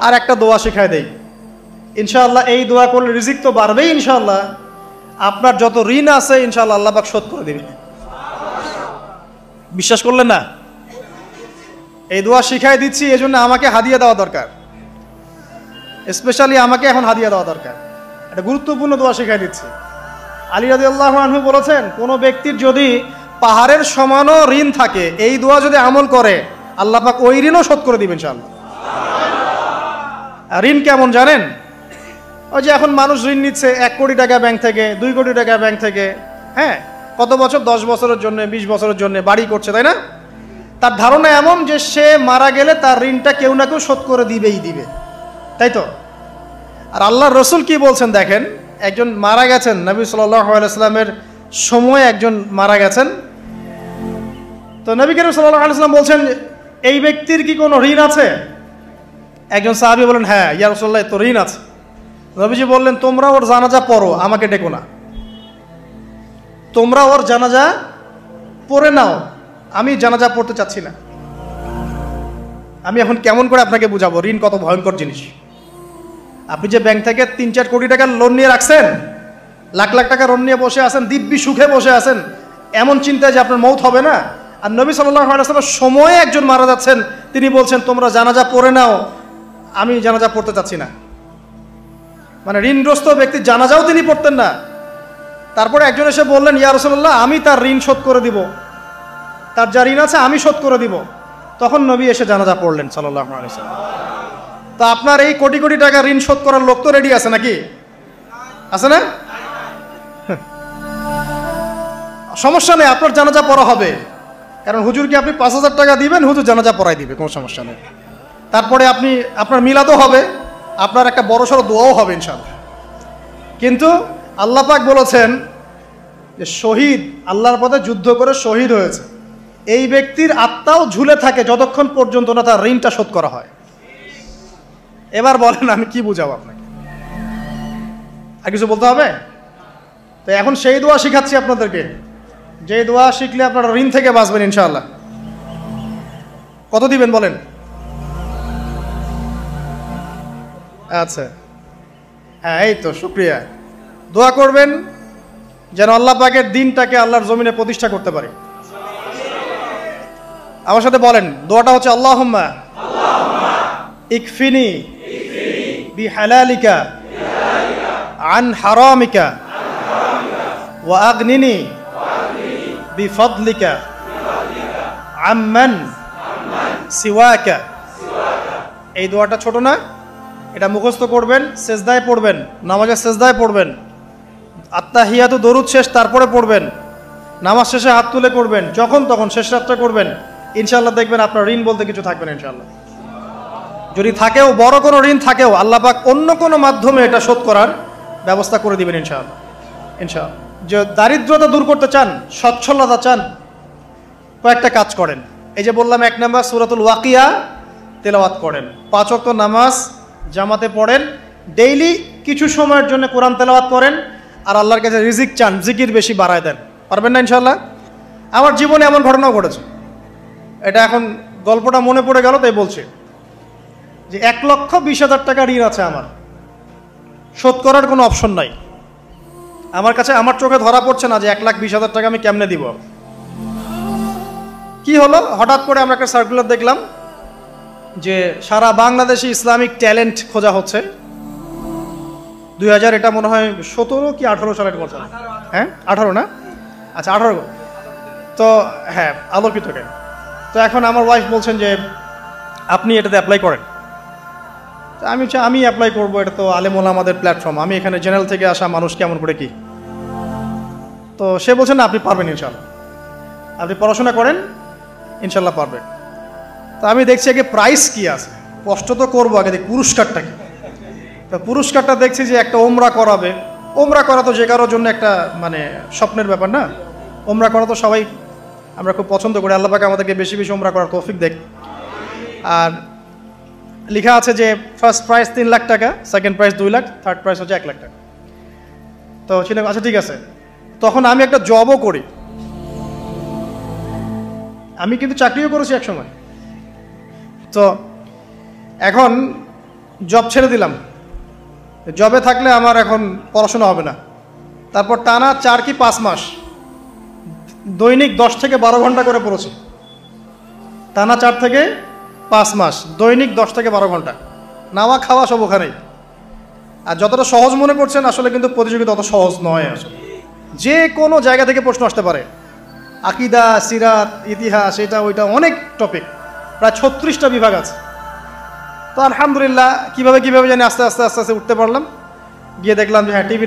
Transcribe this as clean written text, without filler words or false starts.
আর একটা দোয়া শিখায় দেই, ইনশাআল্লাহ এই দোয়া করলে রিজিক তো বাড়বেই ইনশাআল্লাহ, আপনার যত ঋণ আছে ইনশাআল্লাহ আল্লাহ পাক শোধ করে দিবেন। বিশ্বাস করলেন না? এই দোয়া শিখাই দিচ্ছি, এই জন্য আমাকে হাদিয়া দেওয়া দরকার, স্পেশালি আমাকে এখন হাদিয়া দেওয়া দরকার। একটা গুরুত্বপূর্ণ দোয়া শিখাই দিচ্ছি। আলী রাদিয়াল্লাহু আনহু বলেছেন, কোনো ব্যক্তির যদি পাহাড়ের সমানও ঋণ থাকে, এই দোয়া যদি আমল করে আল্লাহ পাক ওই ঋণও শোধ করে দিবেন ইনশাআল্লাহ। ঋণ কেমন জানেন? ওই যে এখন মানুষ ঋণ নিচ্ছে 1 কোটি টাকা ব্যাংক থেকে, 2 কোটি টাকা ব্যাংক থেকে, হ্যাঁ, কত বছর, 10 বছরের জন্য, 20 বছরের জন্য বাড়ি করছে, তাই না? তার ধারণা এমন যে সে মারা গেলে তার ঋণটা কেউ না কেউ শোধ করে দিবেই দিবে, তাই তো? আর আল্লাহর রসুল কি বলছেন দেখেন, একজন মারা গেছেন, নবী সাল্লাল্লাহু আলাইহি ওয়াসাল্লামের সময় একজন মারা গেছেন। তো নবী করিম সাল্লাল্লাহু আলাইহি ওয়াসাল্লাম বলছেন, এই ব্যক্তির কি কোনো ঋণ আছে? একজন সাহাবী বলেন, হ্যাঁ ইয়া রাসূলুল্লাহ, তো ঋণ আছে। নবীজি বললেন, তোমরা ওর জানাজা পড়ো, আমাকে ডেকো না। তোমরা ওর জানাজা পড়ে নাও, আমি জানাজা পড়তে চাচ্ছি না। আমি এখন কেমন করে আপনাকে বুঝাবো ঋণ কত ভয়ঙ্কর জিনিস। আপনি যে ব্যাংক থেকে 3-4 কোটি টাকার লোন নিয়ে রাখছেন, লাখ লাখ টাকা লোন নিয়ে বসে আছেন, দিব্যি সুখে বসে আছেন, এমন চিন্তায় যে আপনার মৌত হবে না। আর নবী সাল্লাল্লাহু আলাইহি ওয়াসাল্লামের সময়ে একজন মারা যাচ্ছেন, তিনি বলছেন তোমরা জানাজা পড়ে নাও, আমি জানাজা পড়তে চাচ্ছি না। মানে ঋণগ্রস্ত ব্যক্তির জানাজাও তিনি পড়তেন না। তারপরে একজন এসে বললেন, ইয়া রাসূলুল্লাহ, আমি তার ঋণ শোধ করে দিব, তার যা ঋণ আছে আমি শোধ করে দিব। তখন নবী এসে জানাজা পড়লেন সাল্লাল্লাহু আলাইহি ওয়াসাল্লাম। তা আপনার এই কোটি কোটি টাকা ঋণ শোধ করার লোক তো রেডি আছে নাকি? আছে না? সমস্যা নেই, আপনার জানাজা পড়া হবে, কারণ হুজুরকে আপনি 5,000 টাকা দিবেন, হুজুর জানাজা পড়াই দিবে, কোনো সমস্যা নেই। তারপরে আপনার মিলাদও হবে, আপনার একটা বড়সড় দোয়াও হবে ইনশাআল্লাহ। কিন্তু আল্লাহ পাক বলেছেন যে শহীদ, আল্লাহর পথে যুদ্ধ করে শহীদ হয়েছে, এই ব্যক্তির আত্মাও ঝুলে থাকে যতক্ষণ পর্যন্ত না তার ঋণটা শোধ করা হয়। এবার বলেন আমি কি বুঝাবো আপনাকে? আর কিছু বলতে হবে? তো এখন সেই দোয়া শিখাচ্ছি আপনাদেরকে, যে দোয়া শিখলে আপনারা ঋণ থেকে বাঁচবেন ইনশাআল্লাহ। কত দিবেন বলেন? আচ্ছা, হ্যাঁ, এই তো শুকরিয়া। দোয়া করবেন যেন আল্লাহ পাকের দিনটাকে আল্লাহর জমিনে প্রতিষ্ঠা করতে পারে। আমার সাথে বলেন, দোয়াটা হচ্ছে আল্লাহুম্মা ইকফিনি বিহালালিকা আন হারামিকা ওয়া আগনিনি বিফদলিকা আম্মান সিওয়াকা। এই দোয়াটা ছোট না, এটা মুখস্থ করবেন, সেজদায় পড়বেন, নামাজের সেজদায় পড়বেন, আত্তাহিয়াতু দরুদ শেষ তারপরে পড়বেন, নামাজ শেষে হাত তুলে করবেন, যখন তখন শেষ রাতটা করবেন, ইনশাআল্লাহ দেখবেন আপনার ঋণ বলতে কিছু থাকবে না ইনশাআল্লাহ। যদি থাকেও, বড় কোনো ঋণ থাকেও, আল্লাহ পাক অন্য কোনো মাধ্যমে এটা শোধ করার ব্যবস্থা করে দিবেন ইনশাআল্লাহ। ইনশাআল্লাহ। যে দারিদ্রতা দূর করতে চান, সচ্ছলতা চান, কয়েকটা কাজ করেন। এই যে বললাম, 1 নাম্বার সূরাতুল ওয়াকিয়া তেলাওয়াত করেন, 5 ওয়াক্ত নামাজ জামাতে পড়েন, ডেইলি কিছু সময়ের জন্য কোরআন তেলাওয়াত করেন, আর আল্লাহর কাছে রিজিক চান, জিকির বেশি বাড়ায় দেন। পারবেন না ইনশাআল্লাহ? আমার জীবনে এমন ঘটনাও ঘটেছে, এটা এখন গল্পটা মনে পড়ে গেল তাই বলছি, যে 1,20,000 টাকা ঋণ আছে আমার, শোধ করার কোনো অপশন নাই আমার কাছে। আমার চোখে ধরা পড়ছে না যে 1,20,000 টাকা আমি কেমনে দিব। কি হলো, হঠাৎ করে আমরা একটা সার্কুলার দেখলাম যে সারা বাংলাদেশে ইসলামিক ট্যালেন্ট খোঁজা হচ্ছে। 2000 এটা মনে হয় 17 কি 18 সালের কথা, হ্যাঁ 18 না, আচ্ছা 18। তো হ্যাঁ, আলোকিত কেন। তো এখন আমার ওয়াইফ বলছেন যে আপনি এটাতে অ্যাপ্লাই করেন। তো আমি অ্যাপ্লাই করবো, এটা তো আলেম ওলামাদের প্ল্যাটফর্ম, আমি এখানে জেনারেল থেকে আসা মানুষ কেমন করে কি। তো সে বলছেন না, আপনি পারবেন ইনশাল্লাহ, আপনি পড়াশোনা করেন, ইনশাল্লাহ পারবেন। তো আমি দেখছি আগে প্রাইস কি আছে, কষ্ট তো করবো, আগে দেখি পুরস্কারটা কি। তো পুরস্কারটা দেখছি যে একটা ওমরা করাবে। ওমরা করা তো যে কারোর জন্য একটা মানে স্বপ্নের ব্যাপার না, ওমরা করা তো সবাই আমরা খুব পছন্দ করি, আল্লাহ পাক আমাদেরকে বেশি বেশি ওমরা করার তৌফিক দেখ। আর লেখা আছে যে ফার্স্ট প্রাইজ 3 লাখ টাকা, second prize 2 lakh, third prize হচ্ছে 1 লাখ টাকা। তো সেটা আচ্ছা ঠিক আছে। তখন আমি একটা জবও করি, আমি কিন্তু চাকরিও করেছি এক সময়। তো এখন জব ছেড়ে দিলাম, জবে থাকলে আমার এখন পড়াশোনা হবে না। তারপর টানা 4 কি 5 মাস দৈনিক 10 থেকে 12 ঘন্টা করে পড়েছি। টানা 4 থেকে 5 মাস দৈনিক 10 থেকে 12 ঘন্টা, নাওয়া খাওয়া সব ওখানেই। আর যতটা সহজ মনে করছেন আসলে কিন্তু প্রতিযোগিতা অত সহজ নয়। আসলে যে কোনো জায়গা থেকে প্রশ্ন আসতে পারে, আকিদা, সিরাত, ইতিহাস, এটা ওইটা অনেক টপিক, প্রায় 36টা বিভাগ আছে। তো আলহামদুলিল্লাহ কিভাবে জানি আস্তে আস্তে উঠতে পারলাম। গিয়ে দেখলাম যে হ্যাঁ টিভি